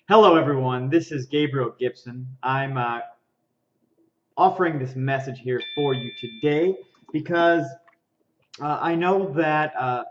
Hello, everyone. This is Gabriel Gibson. I'm offering this message here for you today because I know that a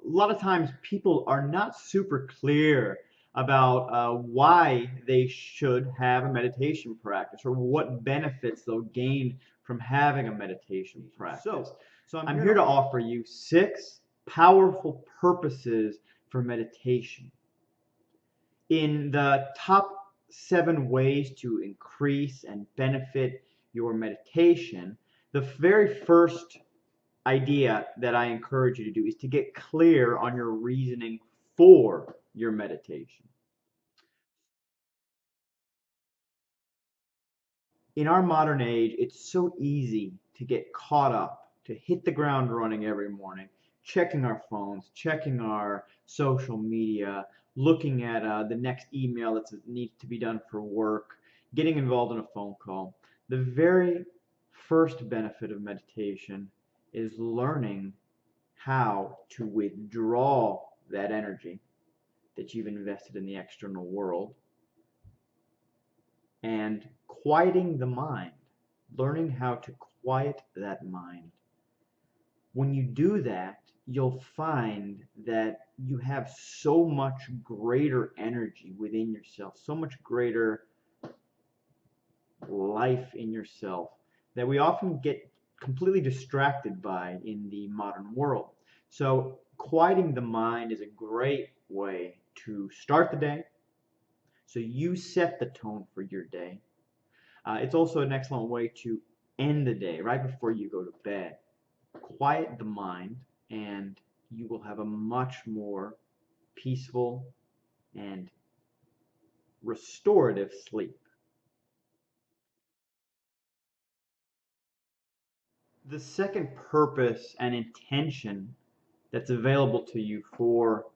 lot of times people are not super clear about why they should have a meditation practice or what benefits they'll gain from having a meditation practice. So I'm here to offer you 6 powerful purposes for meditation. In the top 7 ways to increase and benefit your meditation, the very first idea that I encourage you to do is to get clear on your reasoning for your meditation. In our modern age, it's so easy to get caught up, to hit the ground running every morning, checking our phones, checking our social media, looking at the next email that needs to be done for work, getting involved in a phone call. The very first benefit of meditation is learning how to withdraw that energy that you've invested in the external world and quieting the mind, learning how to quiet that mind. When you do that, you'll find that you have so much greater energy within yourself, so much greater life in yourself that we often get completely distracted by in the modern world. So, quieting the mind is a great way to start the day. So, you set the tone for your day. It's also an excellent way to end the day right before you go to bed. Quiet the mind, and you will have a much more peaceful and restorative sleep. The second purpose and intention that's available to you for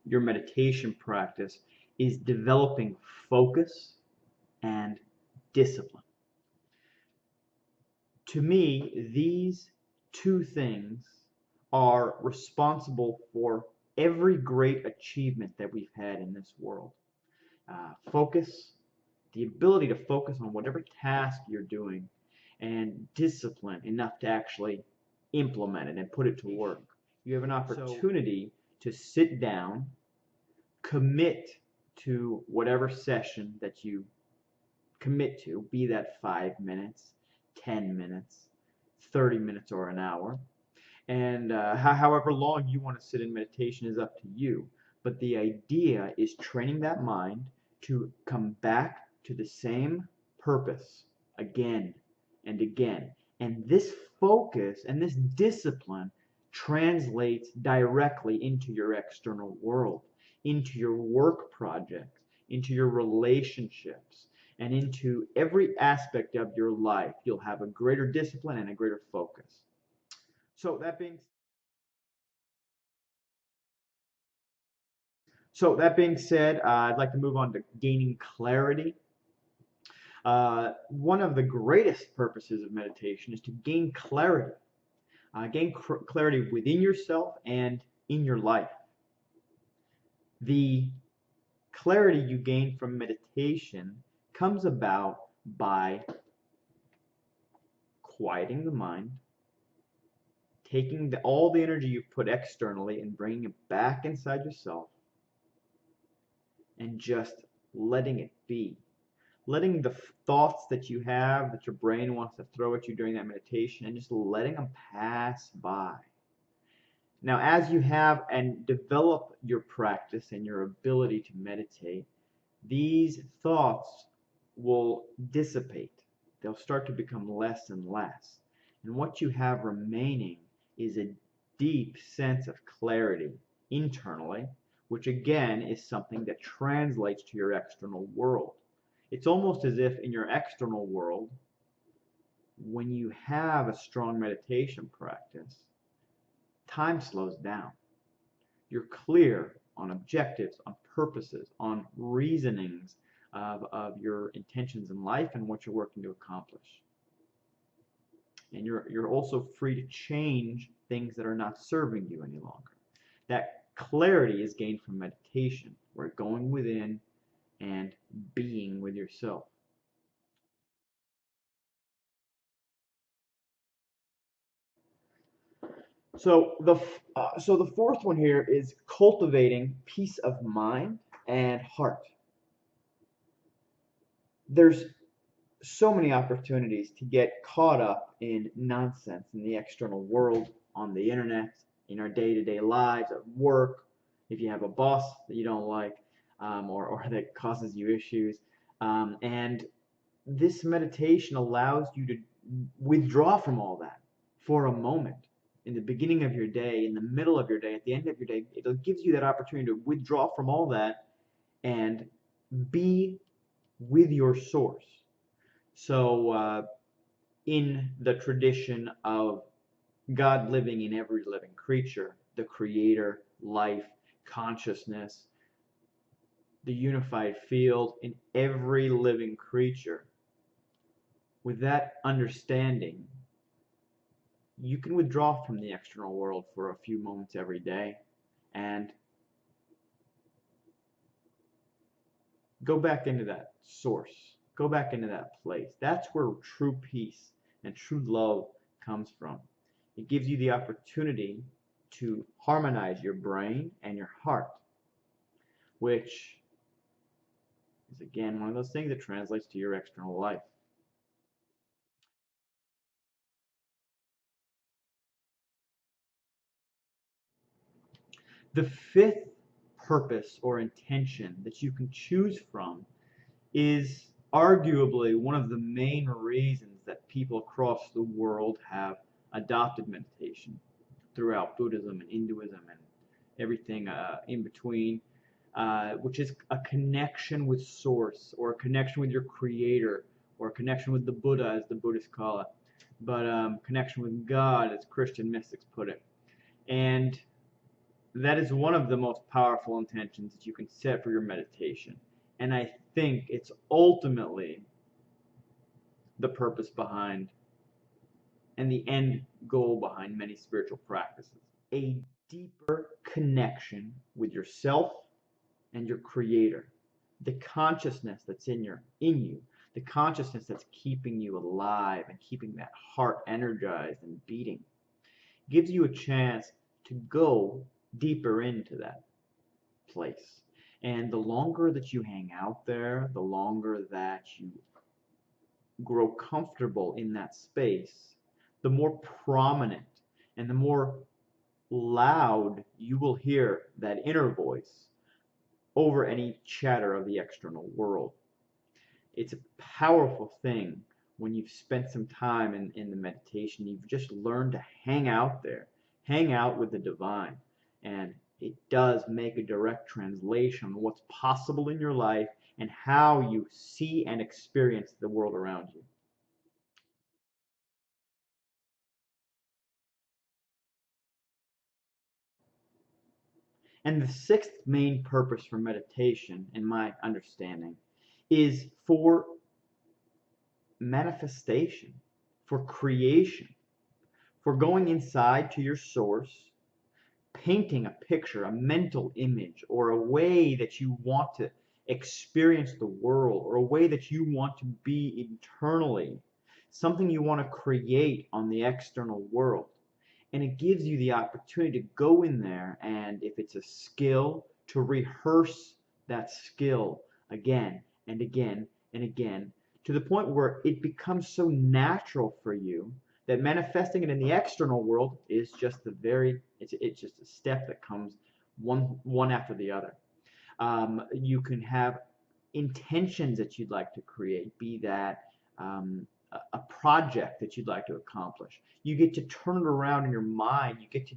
your meditation practice is developing focus and discipline. To me, these two things are responsible for every great achievement that we've had in this world. Focus, the ability to focus on whatever task you're doing, and discipline enough to actually implement it and put it to work. You have an opportunity to sit down, commit to whatever session that you commit to, be that 5 minutes, 10 minutes, 30 minutes, or an hour. And however long you want to sit in meditation is up to you. But the idea is training that mind to come back to the same purpose again and again. And this focus and this discipline translates directly into your external world, into your work projects, into your relationships, and into every aspect of your life. You'll have a greater discipline and a greater focus. So that being said, I'd like to move on to gaining clarity. One of the greatest purposes of meditation is to gain clarity. Gain clarity within yourself and in your life. The clarity you gain from meditation comes about by quieting the mind, taking all the energy you've put externally and bringing it back inside yourself, and just letting it be. Letting the thoughts that you have, that your brain wants to throw at you during that meditation, and just letting them pass by. Now, as you have and develop your practice and your ability to meditate, these thoughts will dissipate. They'll start to become less and less. And what you have remaining is a deep sense of clarity internally, which again is something that translates to your external world. It's almost as if in your external world, when you have a strong meditation practice, time slows down. You're clear on objectives, on purposes, on reasonings of your intentions in life and what you're working to accomplish. And you're also free to change things that are not serving you any longer. That clarity is gained from meditation. We're going within, and being with yourself. So the fourth one here is cultivating peace of mind and heart. There's so many opportunities to get caught up in nonsense in the external world, on the internet, in our day-to-day lives, at work, if you have a boss that you don't like, or that causes you issues. And this meditation allows you to withdraw from all that for a moment. In the beginning of your day, in the middle of your day, at the end of your day, it gives you that opportunity to withdraw from all that and be with your source. So, in the tradition of God living in every living creature, the creator, life, consciousness, the unified field in every living creature, with that understanding, you can withdraw from the external world for a few moments every day and go back into that source. Go back into that place. That's where true peace and true love comes from. It gives you the opportunity to harmonize your brain and your heart, which is again one of those things that translates to your external life. The fifth purpose or intention that you can choose from is arguably one of the main reasons that people across the world have adopted meditation throughout Buddhism and Hinduism and everything in between, which is a connection with Source or a connection with your Creator or a connection with the Buddha, as the Buddhists call it, but connection with God, as Christian mystics put it. And that is one of the most powerful intentions that you can set for your meditation. And I think it's ultimately the purpose behind and the end goal behind many spiritual practices. A deeper connection with yourself and your creator. The consciousness that's in you, the consciousness that's keeping you alive and keeping that heart energized and beating, gives you a chance to go deeper into that place. And the longer that you hang out there, the longer that you grow comfortable in that space, the more prominent and the more loud you will hear that inner voice over any chatter of the external world. It's a powerful thing when you've spent some time in the meditation. You've just learned to hang out there, hang out with the divine. And it does make a direct translation on what's possible in your life and how you see and experience the world around you. And the sixth main purpose for meditation, in my understanding, is for manifestation, for creation, for going inside to your source, painting a picture, a mental image, or a way that you want to experience the world, or a way that you want to be internally, something you want to create on the external world. And it gives you the opportunity to go in there and, if it's a skill, to rehearse that skill again and again and again to the point where it becomes so natural for you that manifesting it in the external world is just it's just a step that comes one after the other. You can have intentions that you'd like to create, be that a project that you'd like to accomplish. You get to turn it around in your mind. You get to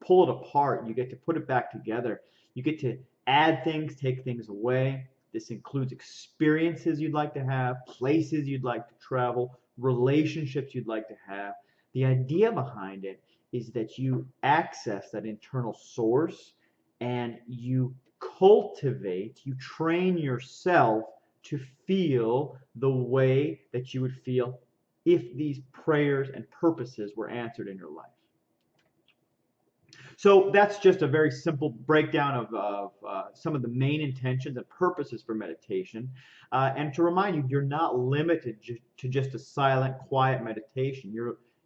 pull it apart. You get to put it back together. You get to add things, take things away. This includes experiences you'd like to have, places you'd like to travel, relationships you'd like to have. The idea behind it is that you access that internal source and you cultivate, you train yourself to feel the way that you would feel if these prayers and purposes were answered in your life. So that's just a very simple breakdown of some of the main intentions and purposes for meditation. And to remind you, you're not limited to just a silent, quiet meditation.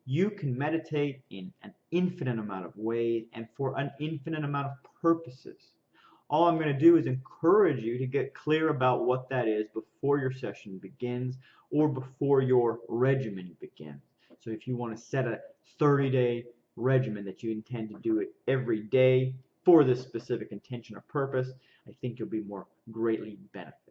You can meditate in an infinite amount of ways and for an infinite amount of purposes. All I'm going to do is encourage you to get clear about what that is before your session begins or before your regimen begins. So if you want to set a 30-day regimen that you intend to do it every day for this specific intention or purpose, I think you'll be more greatly benefited.